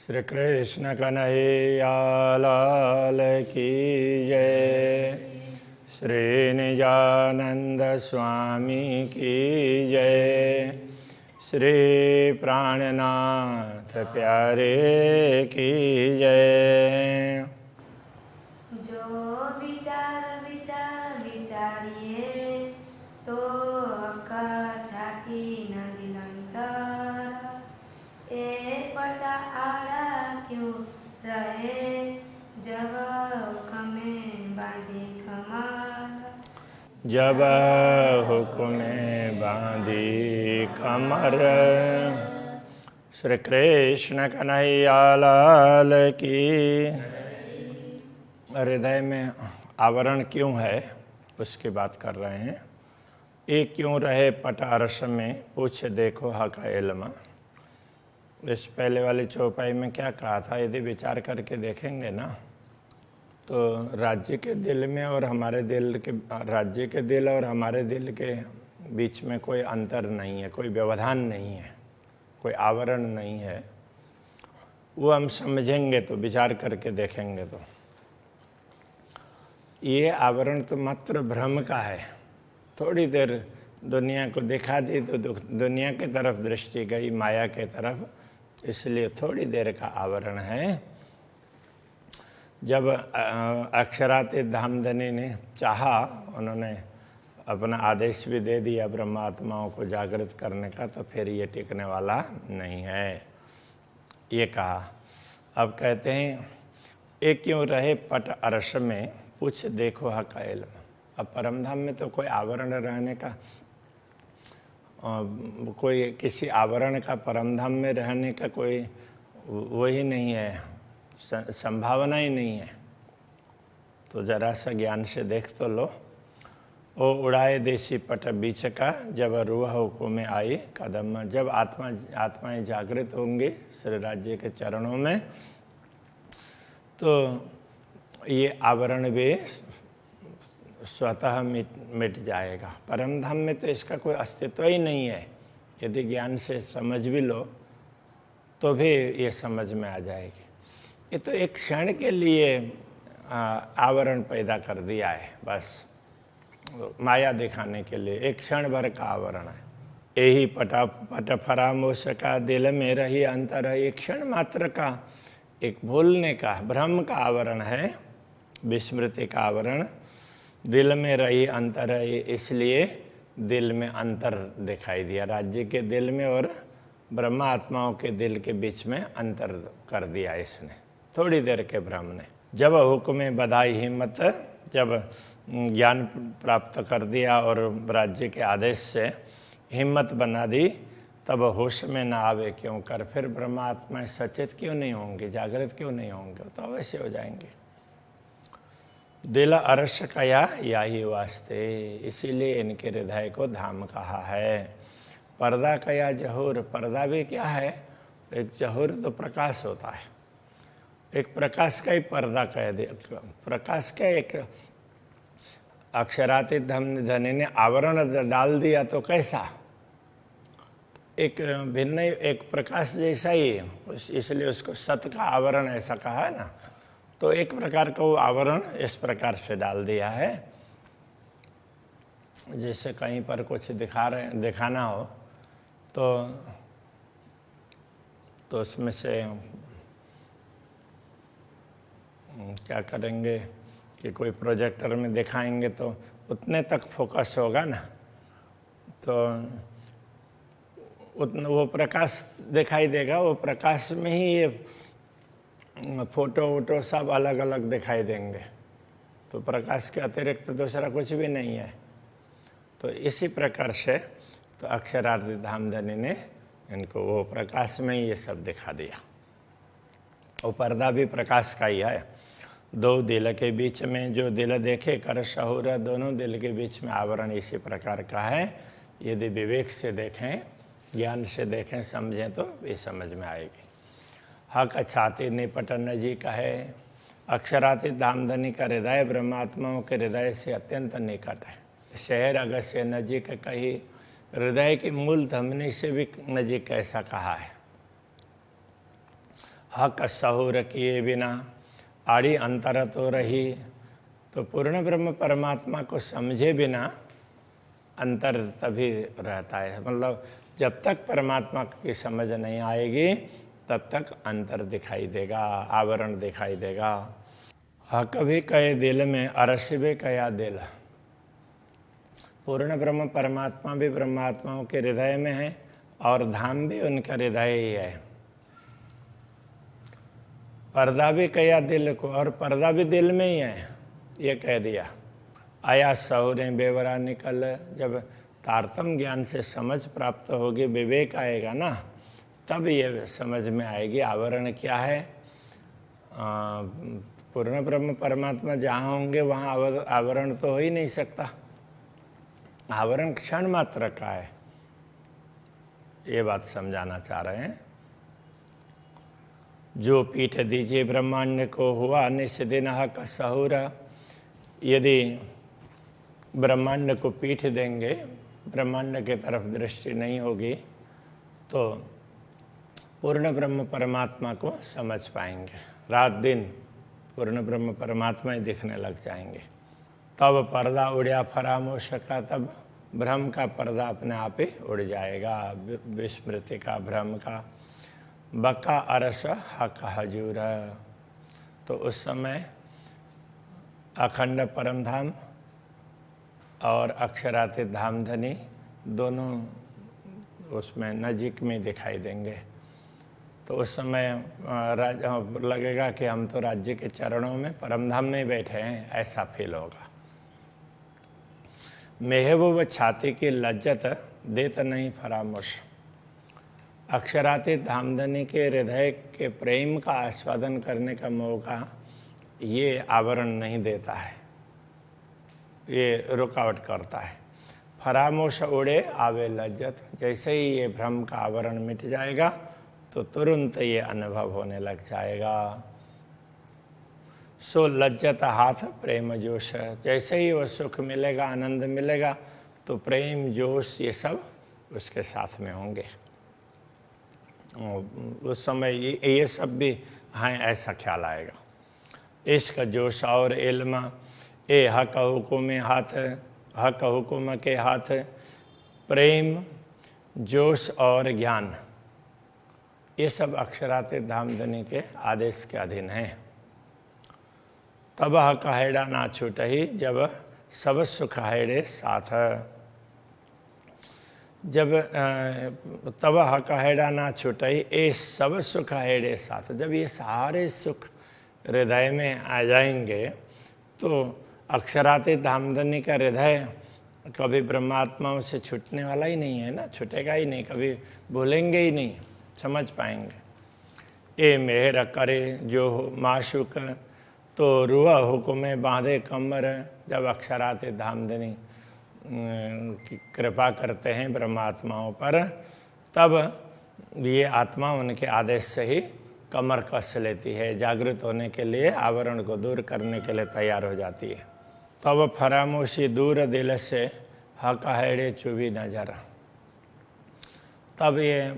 श्री कृष्ण कन्हैया लाल की जय। श्री निजानंद स्वामी की जय। श्री प्राणनाथ प्यारे की जय। जो विचार विचारिए तो छाती न दिलंतर ए पर्दा आड़ा क्यों रहे जब हुक्में बांधी कमर। जब हुक्में बांधी कमर। श्री कृष्ण कन्हैया लाल की। हृदय में आवरण क्यों है उसकी बात कर रहे हैं। ये क्यों रहे पट अरस में पूछ देखो हक इल्म। इस पहले वाली चौपाई में क्या कहा था, यदि विचार करके देखेंगे ना तो राज्य के दिल में और हमारे दिल के राज्य के दिल और हमारे दिल के बीच में कोई अंतर नहीं है, कोई व्यवधान नहीं है, कोई आवरण नहीं है। वो हम समझेंगे तो, विचार करके देखेंगे तो ये आवरण तो मात्र भ्रम का है। थोड़ी देर दुनिया को दिखा दी तो दुनिया की तरफ दृष्टि गई, माया के तरफ, इसलिए थोड़ी देर का आवरण है। जब अक्षरातीत धामधनी ने चाहा, उन्होंने अपना आदेश भी दे दिया ब्रह्मात्माओं को जागृत करने का, तो फिर ये टिकने वाला नहीं है, ये कहा। अब कहते हैं ये क्यों रहे पट अरस में पूछ देखो हक इल्म। अब परमधाम में तो कोई आवरण रहने का, कोई किसी आवरण का परमधाम में रहने का कोई वही नहीं है, संभावना ही नहीं है। तो जरा सा ज्ञान से देख तो लो। ओ उड़ाए देसी पट बीच का जब रूह हुक्म में आई कदम। जब आत्माएं जागृत होंगी श्री राज्य के चरणों में तो ये आवरण भी स्वतः मिट जाएगा। परमधाम में तो इसका कोई अस्तित्व ही नहीं है। यदि ज्ञान से समझ भी लो तो भी ये समझ में आ जाएगी। ये तो एक क्षण के लिए आवरण पैदा कर दिया है, बस माया दिखाने के लिए एक क्षण भर का आवरण है। यही पट फरामोश का दिल में रही अंतर है। एक क्षण मात्र का, एक भूलने का, भ्रम का आवरण है, विस्मृति का आवरण। दिल में रही अंतर है, इसलिए दिल में अंतर दिखाई दिया। राज्य के दिल में और ब्रह्मा आत्माओं के दिल के बीच में अंतर कर दिया इसने, थोड़ी देर के भ्रम ने। जब हुक्म बधाई हिम्मत, जब ज्ञान प्राप्त कर दिया और राज्य के आदेश से हिम्मत बना दी, तब होश में ना आवे क्यों कर। फिर ब्रह्मा आत्माएं सचेत क्यों नहीं होंगे, जागृत क्यों नहीं होंगे? तो अवश्य हो जाएंगे। दिल अरस कया या ही वास्ते, इसीलिए इनके हृदय को धाम कहा है। पर्दा कया जहूर, पर्दा भी क्या है? एक जहूर तो प्रकाश होता है, एक प्रकाश का ही पर्दा कह दे। प्रकाश का एक अक्षरातीत धनी ने आवरण डाल दिया तो कैसा? एक भिन्न, एक प्रकाश जैसा ही है, इसलिए उसको सत का आवरण ऐसा कहा है ना। तो एक प्रकार का वो आवरण इस प्रकार से डाल दिया है, जैसे कहीं पर कुछ दिखाना हो तो उसमें से क्या करेंगे कि कोई प्रोजेक्टर में दिखाएंगे तो उतने तक फोकस होगा ना, तो उतना वो प्रकाश दिखाई देगा। वो प्रकाश में ही ये फोटो वोटो सब अलग अलग दिखाई देंगे। तो प्रकाश के अतिरिक्त दूसरा कुछ भी नहीं है। तो इसी प्रकार से तो अक्षरार्थ धामधनी ने इनको वो प्रकाश में ही ये सब दिखा दिया। वो पर्दा भी प्रकाश का ही है। दो दिल के बीच में जो दिल देखे कर शहूर, दोनों दिल के बीच में आवरण इसी प्रकार का है। यदि विवेक से देखें, ज्ञान से देखें, समझें तो ये समझ में आएगी। हक छाती निपटन जी का है। अक्षरातीत धामधनी का हृदय ब्रह्मात्माओं के हृदय से अत्यंत निकट है। शहर अगस्त्य नजीक कही, हृदय की मूल धमनी से भी नजीक ऐसा कहा है। हक सहूर किए बिना आड़ी अंतर तो रही। तो पूर्ण ब्रह्म परमात्मा को समझे बिना अंतर तभी रहता है। मतलब जब तक परमात्मा की समझ नहीं आएगी तब तक अंतर दिखाई देगा, आवरण दिखाई देगा। हक भी कहे दिल में अरस भी कया दिल। पूर्ण ब्रह्म परमात्मा भी ब्रह्मात्माओं के हृदय में है और धाम भी उनका हृदय ही है। पर्दा भी कया दिल को, और पर्दा भी दिल में ही है, ये कह दिया। आया सहुरे बेवरा निकल। जब तारतम ज्ञान से समझ प्राप्त होगी, विवेक आएगा ना, तब ये समझ में आएगी आवरण क्या है। पूर्ण ब्रह्म परमात्मा जहाँ होंगे वहाँ आवरण तो हो ही नहीं सकता। आवरण क्षण मात्र का है, ये बात समझाना चाह रहे हैं। जो पीठ दीजिए ब्रह्मांड को हुआ निस्दिन हक सहूर। यदि ब्रह्मांड को पीठ देंगे, ब्रह्मांड के तरफ दृष्टि नहीं होगी, तो पूर्ण ब्रह्म परमात्मा को समझ पाएंगे। रात दिन पूर्ण ब्रह्म परमात्मा ही दिखने लग जाएंगे। तब पर्दा उड़या फरामोश का, तब भ्रम का पर्दा अपने आप ही उड़ जाएगा, विस्मृति का, भ्रम का। बका अरस हक हजूर। तो उस समय अखंड परम धाम और अक्षरातीत धाम धनी दोनों उसमें नजीक में दिखाई देंगे। तो उस समय लगेगा कि हम तो राज्य के चरणों में परम धाम में बैठे हैं, ऐसा फील होगा। महबूब छाती की लज्जत देत नहीं फरामोश। अक्षरातीत धामधनी के हृदय के प्रेम का आस्वादन करने का मौका ये आवरण नहीं देता है, ये रुकावट करता है। फरामोश उड़े आवे लज्जत। जैसे ही ये भ्रम का आवरण मिट जाएगा तो तुरंत ये अनुभव होने लग जाएगा। सो लज्जत हाथ प्रेम जोश। जैसे ही वो सुख मिलेगा, आनंद मिलेगा, तो प्रेम जोश ये सब उसके साथ में होंगे। उस समय ये सब भी हैं, ऐसा ख्याल आएगा। इश्क जोश और इल्म ए हक हुकुम हाथ। हक हुकुम के हाथ प्रेम जोश और ज्ञान, ये सब अक्षरातीत धामधनी के आदेश के अधीन हैं। तब हक हैड़ा ना छूटही, जब सब सुख हैड़े साथ। जब तब हक हैड़ा ना छूटही, ए सब सुख हैड़े साथ। जब ये सारे सुख हृदय में आ जाएंगे तो अक्षरातीत धामधनी का हृदय कभी ब्रह्मात्माओं से छूटने वाला ही नहीं है ना, छूटेगा ही नहीं, कभी भूलेंगे ही नहीं, समझ पाएंगे। ए मेहर करे जो माशुक, तो रुआ हुक्म बांधे कमर। जब अक्षरातीत धामधनी की कृपा करते हैं ब्रह्मात्माओं पर, तब ये आत्मा उनके आदेश से ही कमर कस लेती है, जागृत होने के लिए, आवरण को दूर करने के लिए तैयार हो जाती है। तब फरामोशी दूर दिल से हक हैड़े चुभी नजर। तब ये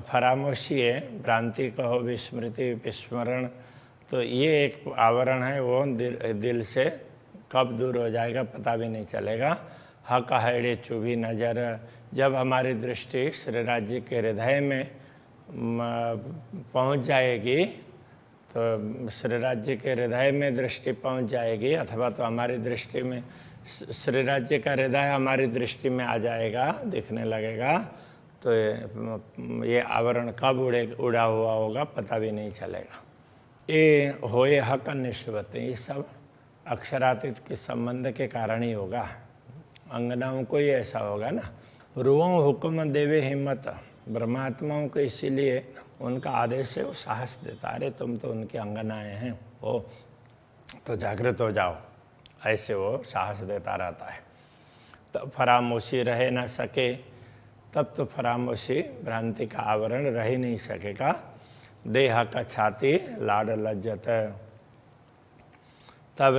फरामोशी है, भ्रांति कहो, विस्मृति, विस्मरण, तो ये एक आवरण है, वो दिल से कब दूर हो जाएगा पता भी नहीं चलेगा। हक हैड़े चुभी नजर। जब हमारी दृष्टि श्री राज्य के हृदय में पहुंच जाएगी, तो श्री राज्य के हृदय में दृष्टि पहुंच जाएगी, अथवा तो हमारी दृष्टि में श्री राज्य का हृदय हमारी दृष्टि में आ जाएगा, दिखने लगेगा, तो ये आवरण कब उड़ा हुआ होगा पता भी नहीं चलेगा। ये होए हक निस्बत, ये सब अक्षरातीत के संबंध के कारण ही होगा। अंगनाओं को ही ऐसा होगा ना। रुओं हुक्म देवे हिम्मत। ब्रह्मात्माओं को इसीलिए उनका आदेश से वो साहस देता, अरे तुम तो उनके अंगनाएं हैं, वो तो जागृत हो जाओ, ऐसे वो साहस देता रहता है। तब फरामोशी रह न सके, तब तो फरामोशी भ्रांति का आवरण रह ही नहीं सकेगा। देह का छाती लाड लज्जत। तब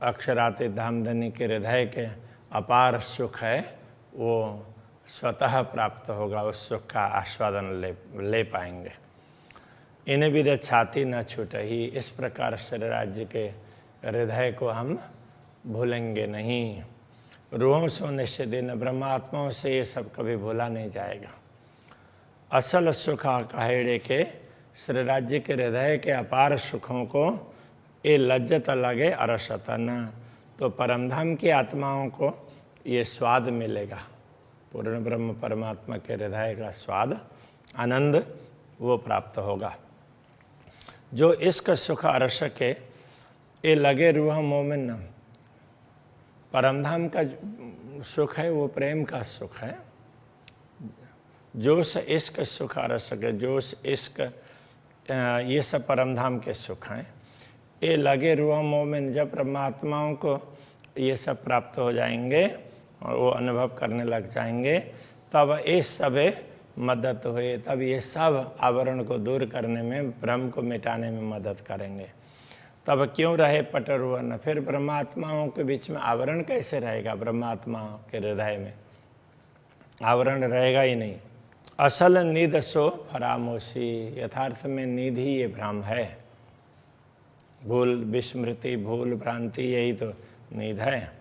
अक्षरातीत धामधनी के हृदय के अपार सुख है, वो स्वतः प्राप्त होगा, उस सुख का आस्वादन ले पाएंगे। इन्हें भी छाती न छूटही। इस प्रकार श्री राज्य के हृदय को हम भूलेंगे नहीं। रूहों से निश्चित दिन ब्रह्मात्माओं से ये सब कभी भूला नहीं जाएगा। असल सुख कहेड़े के श्री राज्य के हृदय के अपार सुखों को ये लज्जत लगे अरसतन, तो परमधाम की आत्माओं को ये स्वाद मिलेगा। पूर्ण ब्रह्म परमात्मा के हृदय का स्वाद, आनंद वो प्राप्त होगा। जो इसका सुख अरस के ये लगे रूह मोमिन, परमधाम का सुख है वो प्रेम का सुख है। जोश इश्क सुख अरस के, जोश इश्क ये सब परमधाम के सुख हैं। ये लगे रूह मोमिन, जब परमात्माओं को ये सब प्राप्त हो जाएंगे और वो अनुभव करने लग जाएंगे, तब इस सब मदद हुए, तब ये सब आवरण को दूर करने में, भ्रम को मिटाने में मदद करेंगे। तब क्यों रहे पटरुवन, फिर ब्रह्मात्माओं के बीच में आवरण कैसे रहेगा? ब्रह्मात्माओं के हृदय में आवरण रहेगा ही नहीं। असल नींद सो फरामोशी, यथार्थ में नींद ही ये भ्रम है। भूल विस्मृति, भूल भ्रांति, यही तो नींद है।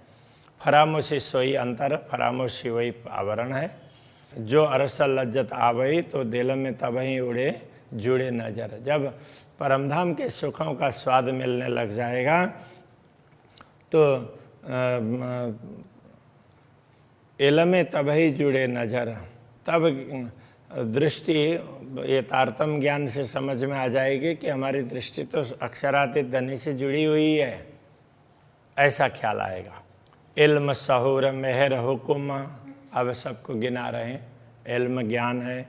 फरामोशी सोई अंतर, फरामोशी वही आवरण है। जो अरसल लज्जत आवई, तो दिल में तब ही उड़े जुड़े नजर। जब परमधाम के सुखों का स्वाद मिलने लग जाएगा तो इल्म तब ही जुड़े नजर, तब दृष्टि ये तारतम ज्ञान से समझ में आ जाएगी कि हमारी दृष्टि तो अक्षरातीत धनी से जुड़ी हुई है, ऐसा ख्याल आएगा। इल्म सहूर मेहर हुकुम, अब सबको गिना रहे हैं। इल्म ज्ञान है,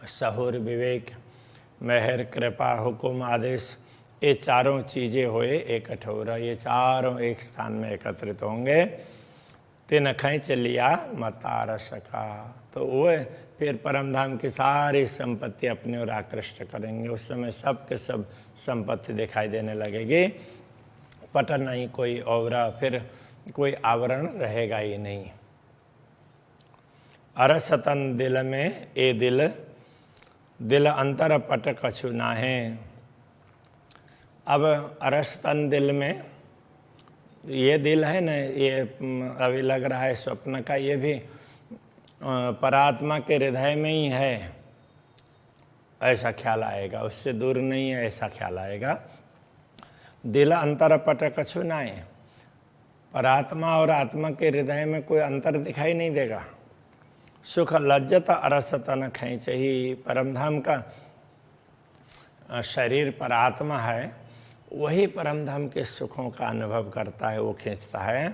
सहूर विवेक, मेहर कृपा, हुकुम आदेश, ये चारों चीज़ें हुए एक ठोरा, ये चारों एक स्थान में एकत्रित होंगे। तिन खींच लिया मतार सका, तो वो फिर परमधाम की सारी संपत्ति अपनी ओर आकृष्ट करेंगे। उस समय सब के सब संपत्ति दिखाई देने लगेगी। पट नहीं कोई औरा, फिर कोई आवरण रहेगा ही नहीं। अरसतन दिल में ए दिल, दिल अंतर पट कछु ना है। अब अरसतन दिल में ये दिल है ना, ये अभी लग रहा है स्वप्न का, ये भी परात्मा के हृदय में ही है, ऐसा ख्याल आएगा। उससे दूर नहीं है, ऐसा ख्याल आएगा। दिल अंतर पट कछु ना है, परात्मा और आत्मा के हृदय में कोई अंतर दिखाई नहीं देगा। सुख लज्जत अरसतन खींच ही, परमधाम का शरीर परात्मा है, वही परमधाम के सुखों का अनुभव करता है, वो खींचता है।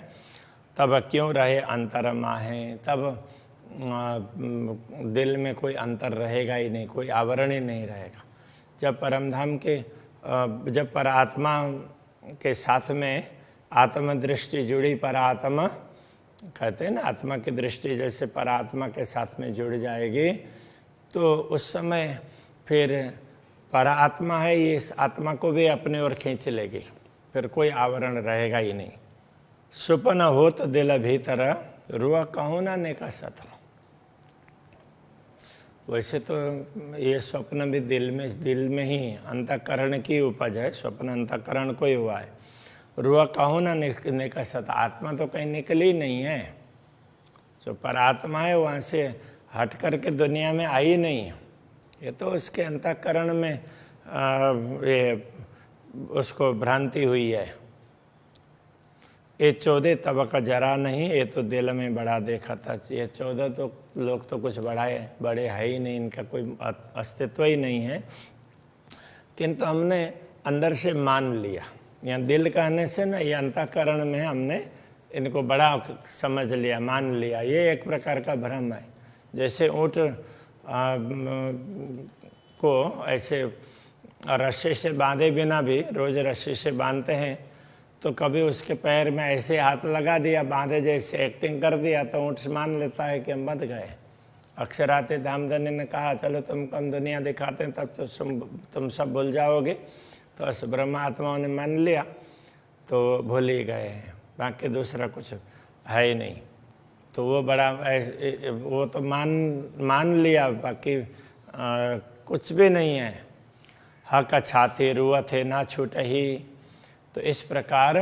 तब क्यों रहे अंतर माहे, तब दिल में कोई अंतर रहेगा ही नहीं, कोई आवरण ही नहीं रहेगा। जब परमधाम के, जब परात्मा के साथ में आत्मदृष्टि जुड़ी, परात्मा कहते हैं ना, आत्मा की दृष्टि जैसे परात्मा के साथ में जुड़ जाएगी, तो उस समय फिर परात्मा है, ये इस आत्मा को भी अपने ओर खींच लेगी, फिर कोई आवरण रहेगा ही नहीं। सुपन होत दिल भीतर, रुआ कहूँ ना नेका सत। वैसे तो ये स्वप्न भी दिल में ही अंतःकरण की उपज है, स्वप्न अंतःकरण को ही हुआ है। रुआ कहूँ ना नेका सत, आत्मा तो कहीं निकली नहीं है। जो परात्मा है वहाँ से हट करके दुनिया में आई नहीं है, ये तो उसके अंतःकरण में ये उसको भ्रांति हुई है। ये 14 तबका जरा नहीं, ये तो दिल में बड़ा देखा था। ये 14 तो लोग तो कुछ बड़े है ही नहीं, इनका कोई अस्तित्व ही नहीं है, किंतु हमने अंदर से मान लिया। यहाँ दिल कहने से ना, ये अंतःकरण में हमने इनको बड़ा समझ लिया, मान लिया। ये एक प्रकार का भ्रम है। जैसे ऊँट को ऐसे रस्सी से बांधे बिना भी, रोज रस्सी से बांधते हैं, तो कभी उसके पैर में ऐसे हाथ लगा दिया, बांधे जैसे एक्टिंग कर दिया, तो ऊँट मान लेता है कि हम बंध गए। अक्षराते धामधनी ने कहा चलो तुमको हम दुनिया दिखाते हैं, तब तो तुम सब भूल जाओगे। तो उस ब्रह्मात्माओं ने मान लिया तो भूल ही गए, बाकी दूसरा कुछ है ही नहीं। तो वो बड़ा वो तो मान लिया, बाकी कुछ भी नहीं है। हक छाते रुआ थे ना छूटही। तो इस प्रकार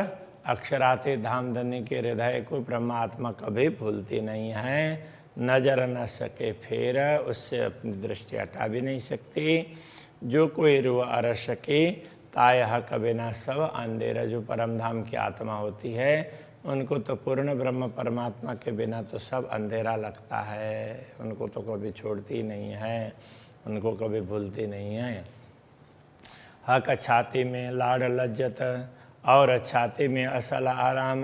अक्षराते धाम धनी के हृदय को परमात्मा कभी भूलती नहीं है, नजर न सके फेर, उससे अपनी दृष्टि हटा भी नहीं सकती। जो कोई रुआ अर सके ताय हक बिना सब अंधेरा। जो परम धाम की आत्मा होती है उनको तो पूर्ण ब्रह्म परमात्मा के बिना तो सब अंधेरा लगता है, उनको तो कभी छोड़ती नहीं है, उनको कभी भूलती नहीं है। हक छाती में लाड़ लज्जत और छाती में असल आराम।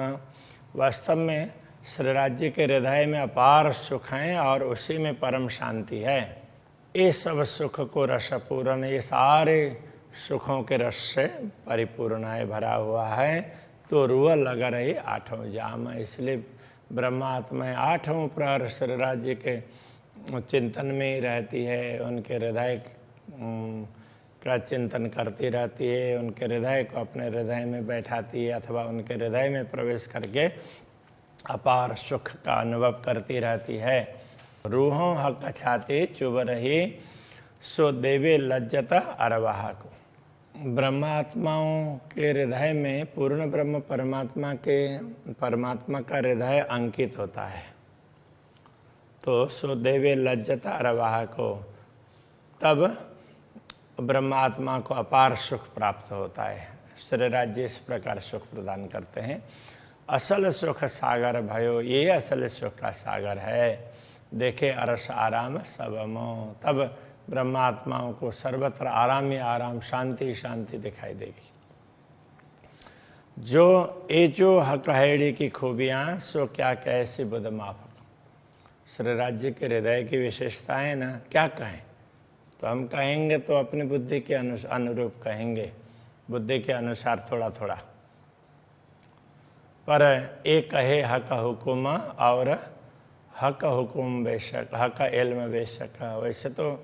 वास्तव में श्री राज्य के हृदय में अपार सुख हैं और उसी में परम शांति है। ये सब सुख को रसपूर्ण, ये सारे सुखों के रस से परिपूर्ण है, भरा हुआ है। तो रुआ लगा रही आठों जाम। इसलिए ब्रह्मात्मा आठों प्रहर श्री राज्य के चिंतन में ही रहती है, उनके हृदय का चिंतन करती रहती है, उनके हृदय को अपने हृदय में बैठाती है अथवा उनके हृदय में प्रवेश करके अपार सुख का अनुभव करती रहती है। रूहों हक छाते चुभ रही सो देवे लज्जत अरवाह को। ब्रह्मात्माओं के हृदय में पूर्ण ब्रह्म परमात्मा का हृदय अंकित होता है। तो सो देवे लज्जत अरवाह को, तब ब्रह्मात्मा को अपार सुख प्राप्त होता है। श्री राज्य इस प्रकार सुख प्रदान करते हैं। असल सुख सागर भयो, ये असल सुख का सागर है। देखे अरस आराम सबमो, तब ब्रह्मात्माओं को सर्वत्र आराम ही आराम, शांति शांति दिखाई देगी। जो हक हैड़ी की खूबियाँ सो क्या कैसी बुध माफक। श्री राज्य के हृदय की विशेषताएं ना क्या कहें, तो हम कहेंगे तो अपनी बुद्धि के अनुरूप कहेंगे, बुद्धि के अनुसार थोड़ा थोड़ा। पर एक कहे हक हुकुम और हक हुकुम बेशक, हक इल्म बेशक। वैसे तो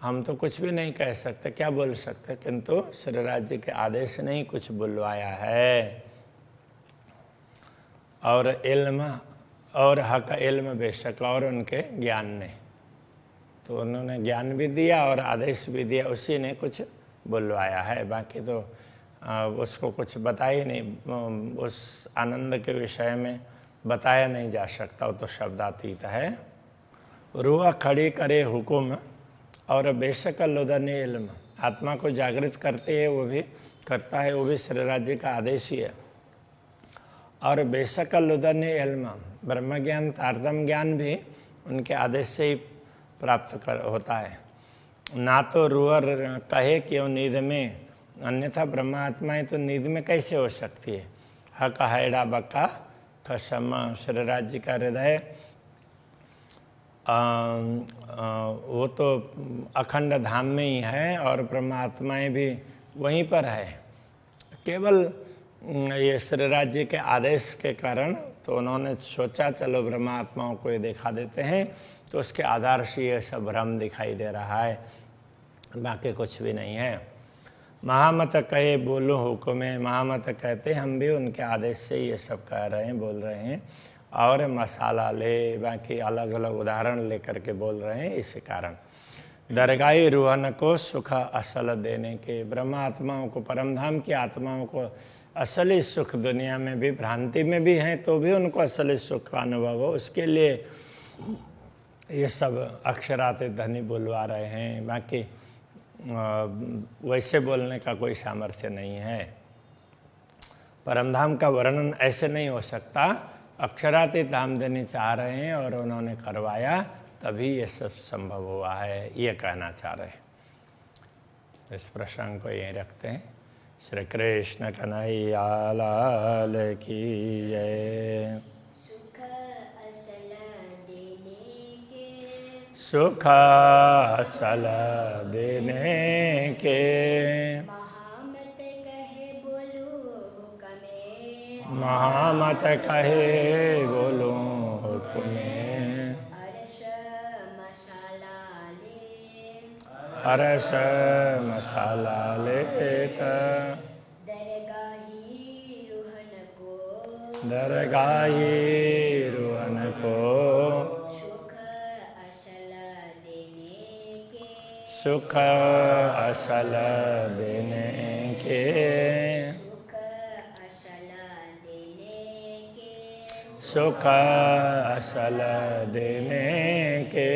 हम तो कुछ भी नहीं कह सकते, क्या बोल सकते, किंतु श्री राज्य के आदेश ने ही कुछ बुलवाया है। और इल्म और हक इल्म बेशक, और उनके ज्ञान ने, तो उन्होंने ज्ञान भी दिया और आदेश भी दिया, उसी ने कुछ बुलवाया है। बाकी तो उसको कुछ बताया ही नहीं, उस आनंद के विषय में बताया नहीं जा सकता, वो तो शब्दातीत है। रूह खड़ी करे हुकुम और बेशक लुदन इल्म। आत्मा को जागृत करते है, वो भी करता है, वो भी श्री राज्य का आदेश ही है। और बेशक लुदन इल्म, ब्रह्म ज्ञान तारतम ज्ञान भी उनके आदेश से ही प्राप्त होता है। ना तो रूह कहे क्यों नींद में, अन्यथा ब्रह्मात्माएं तो नींद में कैसे हो सकती है। हक हैड़ा बक्का कसम, श्री राज्य का हृदय वो तो अखंड धाम में ही है और ब्रह्मात्माएं भी वहीं पर है। केवल ये श्री राज्य के आदेश के कारण तो उन्होंने सोचा चलो ब्रह्मात्माओं को ये दिखा देते हैं, तो उसके आधार से ये सब भ्रम दिखाई दे रहा है, बाकी कुछ भी नहीं है। महामत कहे बोलो हुक्म, महामत कहते हम भी उनके आदेश से ये सब कह रहे हैं, बोल रहे हैं। और मसाला ले, बाकी अलग अलग उदाहरण लेकर के बोल रहे हैं। इसी कारण दरगाही रूहन को सुख असल देने के, ब्रह्मात्माओं को, परमधाम की आत्माओं को असली सुख दुनिया में भी, भ्रांति में भी हैं तो भी उनको असली सुख का अनुभव हो, उसके लिए ये सब अक्षराते धनी बुलवा रहे हैं। बाकी वैसे बोलने का कोई सामर्थ्य नहीं है। परमधाम का वर्णन ऐसे नहीं हो सकता। अक्षराते धाम देने चाह रहे हैं और उन्होंने करवाया, तभी ये सब संभव हुआ है, ये कहना चाह रहे हैं। इस प्रसंग को यहीं रखते हैं। श्री कृष्ण कन्हैया लाल की जय। सुख असल देने के, महामत कहे बोलो हुक्मे, महामत कहे बोलो हुक्मे। अरस मसाला ले, अरस मसाला लेत, दरगाही रूहन को, दरगाही रूहन को। सुख असल देने के, सुख असल देने के, सुख असल देने के,